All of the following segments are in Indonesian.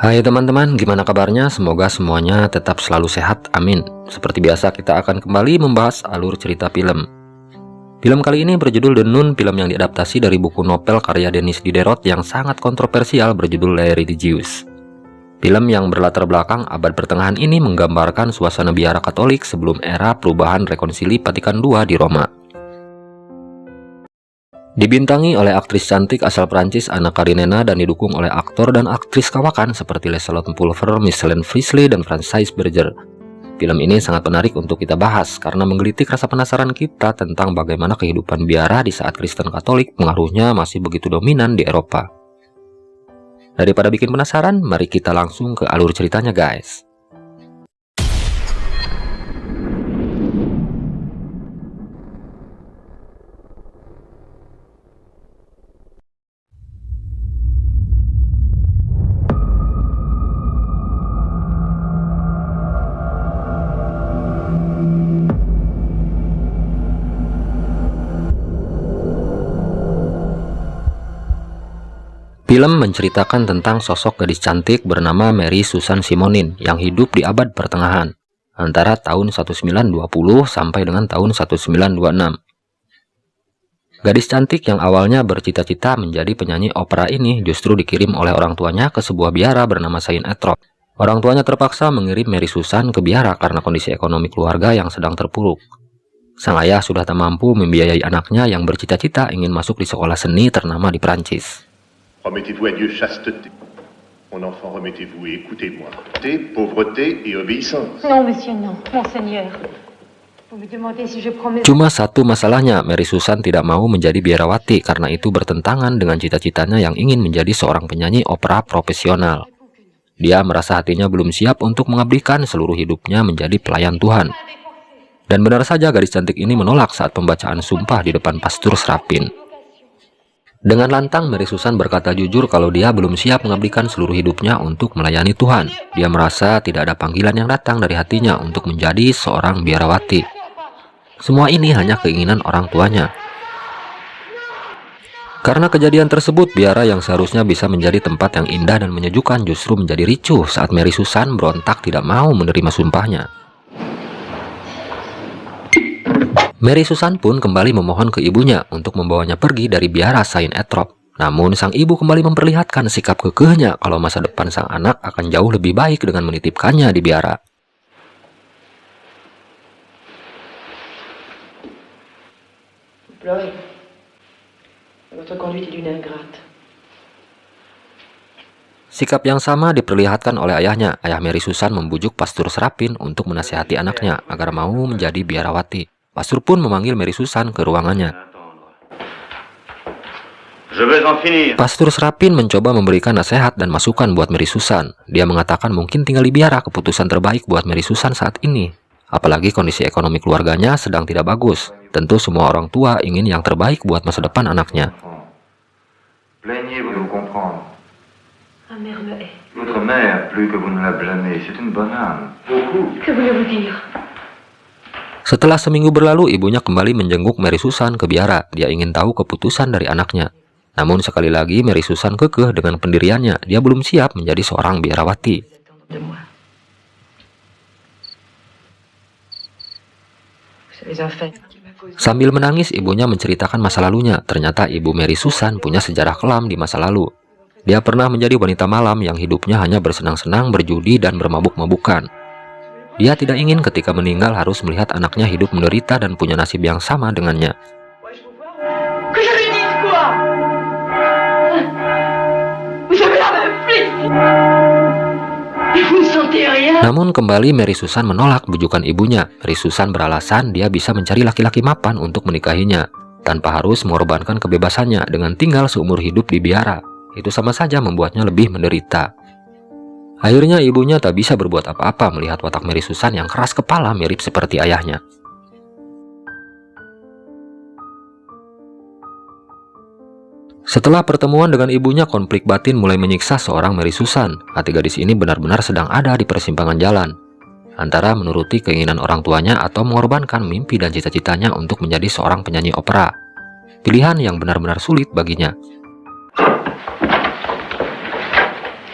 Hai teman-teman, gimana kabarnya? Semoga semuanya tetap selalu sehat, amin. Seperti biasa kita akan kembali membahas alur cerita film. Film kali ini berjudul The Nun, film yang diadaptasi dari buku novel karya Denis Diderot yang sangat kontroversial berjudul Les Religieux. Film yang berlatar belakang abad pertengahan ini menggambarkan suasana biara Katolik sebelum era perubahan rekonsili Vatikan II di Roma. Dibintangi oleh aktris cantik asal Prancis Anna Karenina dan didukung oleh aktor dan aktris kawakan seperti Liselott Pulver, Micheline Friesli, dan Francis Berger. Film ini sangat menarik untuk kita bahas karena menggelitik rasa penasaran kita tentang bagaimana kehidupan biara di saat Kristen Katolik pengaruhnya masih begitu dominan di Eropa. Daripada bikin penasaran, mari kita langsung ke alur ceritanya guys. Film menceritakan tentang sosok gadis cantik bernama Mary Susan Simonin yang hidup di abad pertengahan, antara tahun 1920 sampai dengan tahun 1926. Gadis cantik yang awalnya bercita-cita menjadi penyanyi opera ini justru dikirim oleh orang tuanya ke sebuah biara bernama Saint Etrop. Orang tuanya terpaksa mengirim Mary Susan ke biara karena kondisi ekonomi keluarga yang sedang terpuruk. Sang ayah sudah tak mampu membiayai anaknya yang bercita-cita ingin masuk di sekolah seni ternama di Prancis. Remettez-vous à Dieu chasteté. Mon enfant, remettez-vous et écoutez-moi. Pauvreté et obéissance. Non, monsieur, non, monseigneur. Vous me demandez si je promets... Cuma satu masalahnya, Mary Susan tidak mau menjadi biarawati karena itu bertentangan dengan cita-citanya yang ingin menjadi seorang penyanyi opera profesional. Dia merasa hatinya belum siap untuk mengabdikan seluruh hidupnya menjadi pelayan Tuhan. Dan benar saja gadis cantik ini menolak saat pembacaan sumpah di depan Pastor Srapin. Dengan lantang, Mary Susan berkata jujur kalau dia belum siap mengabdikan seluruh hidupnya untuk melayani Tuhan. Dia merasa tidak ada panggilan yang datang dari hatinya untuk menjadi seorang biarawati. Semua ini hanya keinginan orang tuanya. Karena kejadian tersebut, biara yang seharusnya bisa menjadi tempat yang indah dan menyejukkan justru menjadi ricuh saat Mary Susan berontak tidak mau menerima sumpahnya. Mary Susan pun kembali memohon ke ibunya untuk membawanya pergi dari biara Saint Etrop. Namun sang ibu kembali memperlihatkan sikap kekehnya kalau masa depan sang anak akan jauh lebih baik dengan menitipkannya di biara. Sikap yang sama diperlihatkan oleh ayahnya. Ayah Mary Susan membujuk Pastor Srapin untuk menasihati anaknya agar mau menjadi biarawati. Pastor pun memanggil Mary Susan ke ruangannya. Pastor Srapin mencoba memberikan nasihat dan masukan buat Mary Susan. Dia mengatakan mungkin tinggal di biara keputusan terbaik buat Mary Susan saat ini. Apalagi kondisi ekonomi keluarganya sedang tidak bagus. Tentu semua orang tua ingin yang terbaik buat masa depan anaknya. Votre mère, plus que vous ne la blâmez, c'est une bonne âme. Que voulez-vous dire? Setelah seminggu berlalu, ibunya kembali menjenguk Mary Susan ke biara. Dia ingin tahu keputusan dari anaknya. Namun sekali lagi Mary Susan kekeh dengan pendiriannya. Dia belum siap menjadi seorang biarawati. Sambil menangis, ibunya menceritakan masa lalunya. Ternyata ibu Mary Susan punya sejarah kelam di masa lalu. Dia pernah menjadi wanita malam yang hidupnya hanya bersenang-senang, berjudi, dan bermabuk-mabukan. Dia tidak ingin ketika meninggal harus melihat anaknya hidup menderita dan punya nasib yang sama dengannya. Namun kembali Mary Susan menolak bujukan ibunya. Mary Susan beralasan dia bisa mencari laki-laki mapan untuk menikahinya, tanpa harus mengorbankan kebebasannya dengan tinggal seumur hidup di biara. Itu sama saja membuatnya lebih menderita. Akhirnya ibunya tak bisa berbuat apa-apa melihat watak Mary Susan yang keras kepala mirip seperti ayahnya. Setelah pertemuan dengan ibunya, konflik batin mulai menyiksa seorang Mary Susan. Hati gadis ini benar-benar sedang ada di persimpangan jalan, antara menuruti keinginan orang tuanya atau mengorbankan mimpi dan cita-citanya untuk menjadi seorang penyanyi opera. Pilihan yang benar-benar sulit baginya.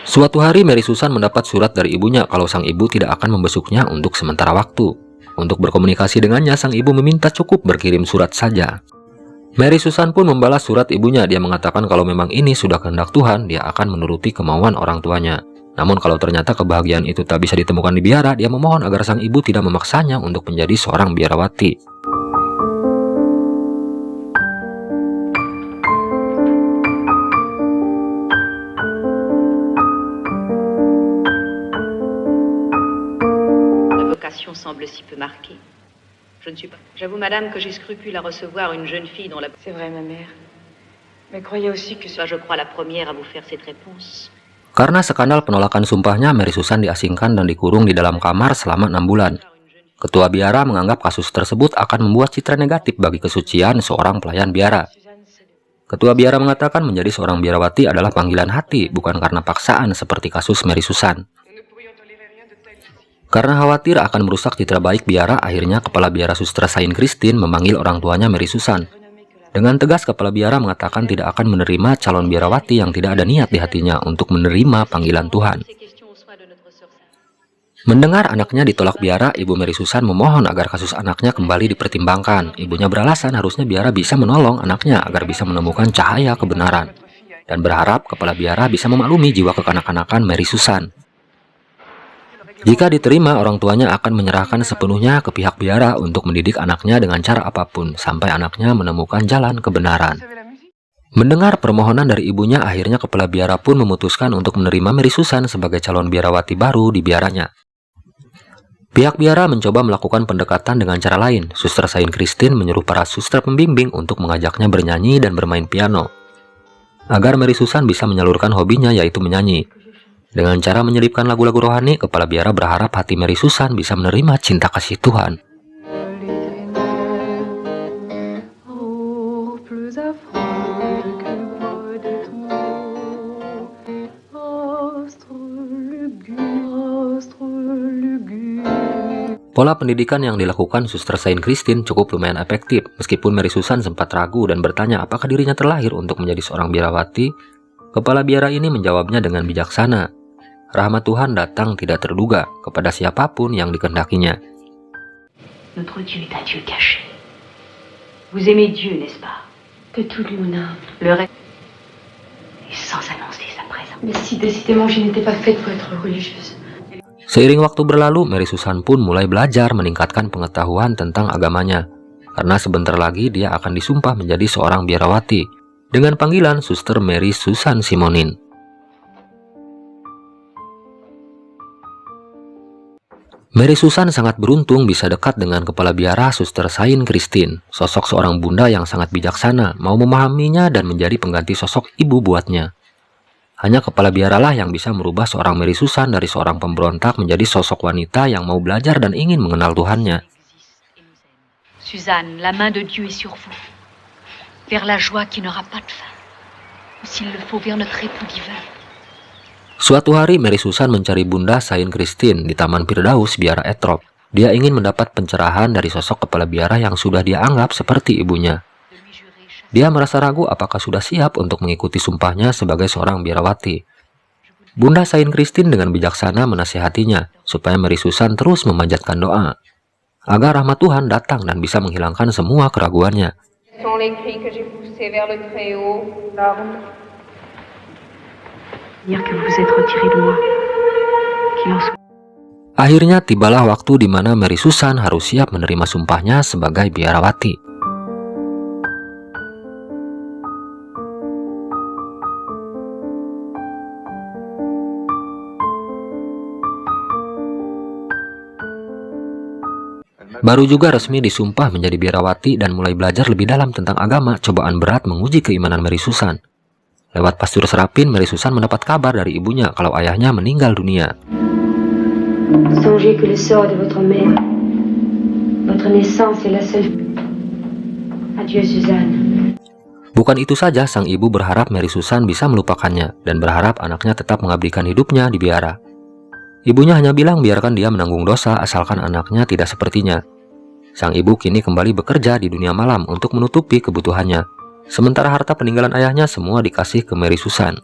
Suatu hari Mary Susan mendapat surat dari ibunya kalau sang ibu tidak akan membesuknya untuk sementara waktu. Untuk berkomunikasi dengannya, sang ibu meminta cukup berkirim surat saja. Mary Susan pun membalas surat ibunya. Dia mengatakan kalau memang ini sudah kehendak Tuhan, dia akan menuruti kemauan orang tuanya. Namun kalau ternyata kebahagiaan itu tak bisa ditemukan di biara, dia memohon agar sang ibu tidak memaksanya untuk menjadi seorang biarawati. Semble si peu marquée. Je ne suis pas. J'avoue, madame, que j'ai scrupule à recevoir une jeune fille dont la... C'est vrai, ma mère. Mais croyez aussi que Soit je crois la première à vous faire cette réponse. Karena skandal penolakan sumpahnya, Mary Susan diasingkan dan dikurung di dalam kamar selama 6 bulan. Ketua biara menganggap kasus tersebut akan membuat citra negatif bagi kesucian seorang pelayan biara. Ketua biara mengatakan menjadi seorang biarawati adalah panggilan hati, bukan karena paksaan seperti kasus Mary Susan. Karena khawatir akan merusak citra baik biara, akhirnya Kepala Biara Suster Saint Christine memanggil orang tuanya Mary Susan. Dengan tegas, Kepala Biara mengatakan tidak akan menerima calon biarawati yang tidak ada niat di hatinya untuk menerima panggilan Tuhan. Mendengar anaknya ditolak biara, Ibu Mary Susan memohon agar kasus anaknya kembali dipertimbangkan. Ibunya beralasan harusnya biara bisa menolong anaknya agar bisa menemukan cahaya kebenaran. Dan berharap Kepala Biara bisa memaklumi jiwa kekanak-kanakan Mary Susan. Jika diterima, orang tuanya akan menyerahkan sepenuhnya ke pihak biara untuk mendidik anaknya dengan cara apapun, sampai anaknya menemukan jalan kebenaran. Mendengar permohonan dari ibunya, akhirnya Kepala Biara pun memutuskan untuk menerima Mary Susan sebagai calon biarawati baru di biaranya. Pihak biara mencoba melakukan pendekatan dengan cara lain. Suster Saint Christine menyuruh para suster pembimbing untuk mengajaknya bernyanyi dan bermain piano, agar Mary Susan bisa menyalurkan hobinya, yaitu menyanyi. Dengan cara menyelipkan lagu-lagu rohani, Kepala Biara berharap hati Mary Susan bisa menerima cinta kasih Tuhan. Pola pendidikan yang dilakukan Suster Saint Christine cukup lumayan efektif. Meskipun Mary Susan sempat ragu dan bertanya apakah dirinya terlahir untuk menjadi seorang biarawati, Kepala Biara ini menjawabnya dengan bijaksana. Rahmat Tuhan datang tidak terduga kepada siapapun yang dikehendakinya. Notre Dieu est un Dieu caché. Vous aimez Dieu, n'est-ce pas? de tout mon âme. Le reste est sans annoncer sa présence. Mais si décidément je n'étais pas faite pour être religieuse. Seiring waktu berlalu, Mary Susan pun mulai belajar meningkatkan pengetahuan tentang agamanya. Karena sebentar lagi dia akan disumpah menjadi seorang biarawati dengan panggilan Suster Mary Susan Simonin. Mary Susan sangat beruntung bisa dekat dengan Kepala Biara Suster Saint Christine, sosok seorang bunda yang sangat bijaksana, mau memahaminya dan menjadi pengganti sosok ibu buatnya. Hanya Kepala Biara lah yang bisa merubah seorang Mary Susan dari seorang pemberontak menjadi sosok wanita yang mau belajar dan ingin mengenal Tuhannya. Suzanne, la main de Dieu est sur vous, vers la joie qui n'aura pas de fin, ou s'il le faut, vers notre époux divin. Suatu hari Mary Susan mencari Bunda Saint Christine di Taman Firdaus, Biara Etrop. Dia ingin mendapat pencerahan dari sosok Kepala Biara yang sudah dia anggap seperti ibunya. Dia merasa ragu apakah sudah siap untuk mengikuti sumpahnya sebagai seorang biarawati. Bunda Saint Christine dengan bijaksana menasihatinya supaya Mary Susan terus memanjatkan doa agar rahmat Tuhan datang dan bisa menghilangkan semua keraguannya. Akhirnya tibalah waktu di mana Mary Susan harus siap menerima sumpahnya sebagai biarawati. Baru juga resmi disumpah menjadi biarawati dan mulai belajar lebih dalam tentang agama, cobaan berat menguji keimanan Mary Susan. Lewat pastor Serapin, Mary Susan mendapat kabar dari ibunya kalau ayahnya meninggal dunia. Songez que le sort de votre mère, votre naissance est la seule. Adieu, Suzanne. Bukan itu saja, sang ibu berharap Mary Susan bisa melupakannya dan berharap anaknya tetap mengabdikan hidupnya di biara. Ibunya hanya bilang biarkan dia menanggung dosa asalkan anaknya tidak sepertinya. Sang ibu kini kembali bekerja di dunia malam untuk menutupi kebutuhannya. Sementara harta peninggalan ayahnya semua dikasih ke Mary Susan.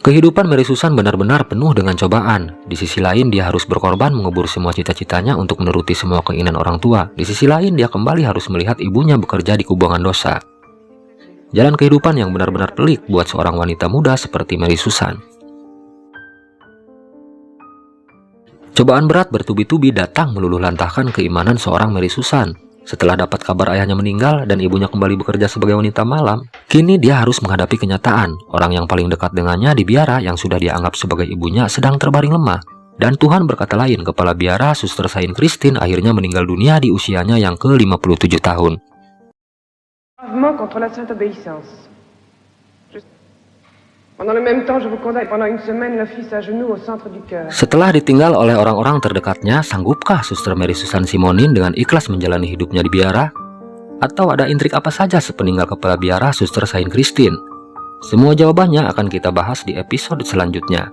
Kehidupan Mary Susan benar-benar penuh dengan cobaan. Di sisi lain, dia harus berkorban mengubur semua cita-citanya untuk menuruti semua keinginan orang tua. Di sisi lain, dia kembali harus melihat ibunya bekerja di kubangan dosa. Jalan kehidupan yang benar-benar pelik buat seorang wanita muda seperti Mary Susan. Cobaan berat bertubi-tubi datang meluluh lantahkan keimanan seorang Mary Susan. Setelah dapat kabar ayahnya meninggal dan ibunya kembali bekerja sebagai wanita malam, kini dia harus menghadapi kenyataan. Orang yang paling dekat dengannya di biara yang sudah dia anggap sebagai ibunya sedang terbaring lemah. Dan Tuhan berkata lain, kepala biara Suster Saint Christine akhirnya meninggal dunia di usianya yang ke-57 tahun. Contre la sainte obéissance. Pendant le même temps, je vous condamne pendant une semaine le fils à genoux au centre du cœur. Setelah ditinggal oleh orang-orang terdekatnya, sanggupkah Suster Mary Susan Simonin dengan ikhlas menjalani hidupnya di biara? Atau ada intrik apa saja sepeninggal kepala biara Suster Saint Christine? Semua jawabannya akan kita bahas di episode selanjutnya.